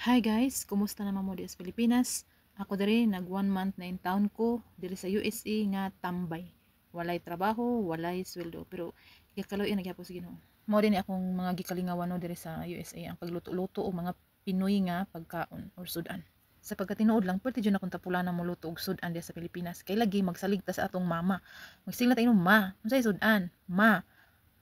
Hi guys, kumusta naman mo diri sa Pilipinas? Ako diri nag 1 month na in town ko diri sa USA nga tambay. Walay trabaho, walay sweldo, pero gikaloy nagyapon sa Ginoo. Mao din akong mga gikalingawan no diri sa USA ang pagluto-luto og mga Pinoy nga pagkaon or sudan. Sa pagkatinuod lang, pwede dyan akong tapulan mo luto og sudan diya sa Pilipinas. Kay lagi magsaligta sa atong mama. Magsigla tayo ma, unsay sudan? Ma,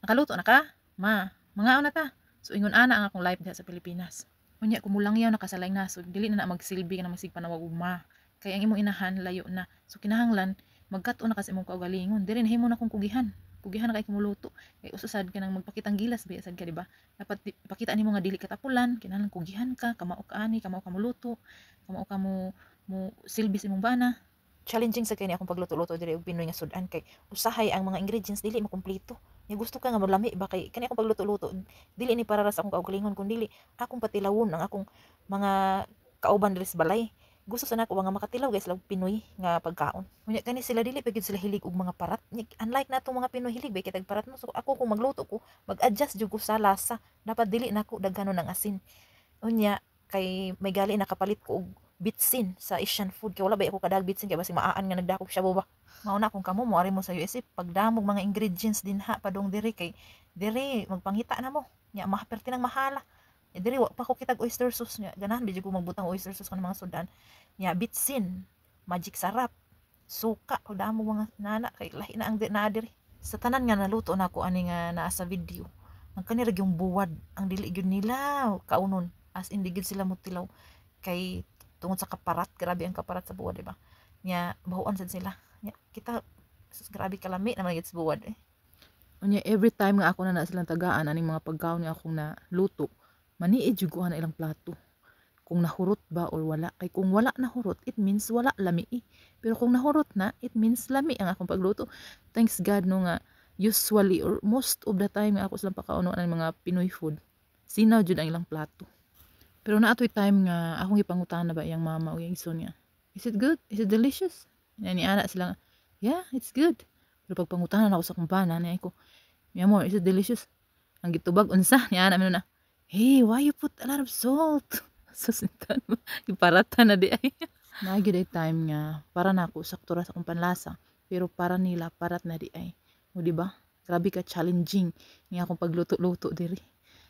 nakaluto na ka? Ma, mga na ta. So ingon ana ang akong life diha sa Pilipinas. Unya kumulang yaw nakasalay nasod dili na magsilbi ka na magsigpanawag og ma kay ang imong inahan layo na so kinahanglan magkat-o na kasi imong kaugalingon diri na himo na kong kugihan na kay kumuluto kay ususad ka nang magpakitang gilas ba sad ka di ba dapat ipakita nimo nga dili ka tapulan kinahanglan kugihan ka kamao ka ani kamao ka muluto kamao ka mo silbi sa imong bana. Challenging sa kay ni akong pagluto-luto diri og Pinoy nga sudan kay usahay ang mga ingredients dili makumpleto. Nga gusto ka nga malami ba kay kani akong pagluto-luto dili ni para ra sa akong kaugalingon kun dili akong patilawon ang akong mga kauban diri sa balay. Gusto sa nako nga makatilaw guys lang Pinoy nga pagkaon. Unya kani sila dili pagid sila hilig og mga parat. Unlike natong mga Pinoy hilig ba kitag parat mo. So ako kung magluto ko, mag-adjust jud ko sa lasa. Dapat dili nako daghanon ng asin. Unya kay may gali nakapalit ko og bitsin sa Asian food kay wala ba ako kadag bitsin kay basi maaan nga nagdakop siya ba. Mao na kung kamo mo ari mo sa USA pagdamog mga ingredients din ha padong diri kay diri magpangita na mo. Nya mahaperti nang mahala. Diri wa pa ko kitag oyster sauce nya ganahan di ko magbutang oyster sauce kan mga sudan. Nya bitsin, magic sarap, suka o damo mga nana kay lahi na ang na diri. Sa tanan nga naluto na ko ani nga naa sa video. Ang kanira yung buwad ang dili gyud nila kaunon as in digid sila mutilaw kay tungod sa kaparat grabe ang kaparat sa buwad diba nya bahuan sad sila nya kita grabe kalami naman gid sa buwad unya every time nga ako na silang tagaan aning mga pagkaon nga akong na luto maniid jud ko na ilang plato kung nahurot ba or wala kay kung wala nahurot it means wala lami pero kung nahurot na it means lami ang akong pagluto. Thanks God no nga usually or most of the time nga ako silang pakaon ng mga Pinoy food sinaw jud ang ilang plato. Pero naatoy time nga akong ipangutana ba iyang mama o iyang ison niya. Is it good? Is it delicious? Ni ana sila, yeah, it's good. Pero pag pangutanan ako sa kumpana, niya ko, mi amor, is it delicious? Ang gitubag unsa niya ana na, hey, why you put a lot of salt? So sintan mo, iparata na di ay. Nagyud ay time nga para nako sakto ra sa akong panlasa, pero para nila parat na di ay. O di ba? Grabe ka challenging nga akong pagluto-luto diri.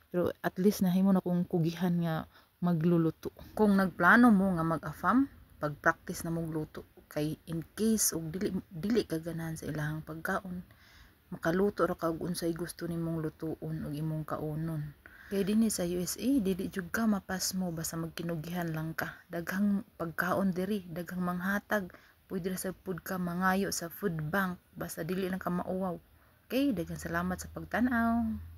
Pero at least nahimo na kong kugihan nga magluluto. Kung nagplano mo nga mag-afam, pag-practice na mong luto kay in case og dili ka ganahan sa ilahang pagkaon, makaluto ra kag unsay gusto nimong lutuon og imong kaunon. Kay dinhi sa USA, dili jud ka mapas mo basta magkinugihan lang ka. Daghang pagkaon diri, daghang manghatag. Pwede ra sa food ka mangayo sa food bank basta dili lang ka mauwaw. Okay, daghang salamat sa pagtan-aw.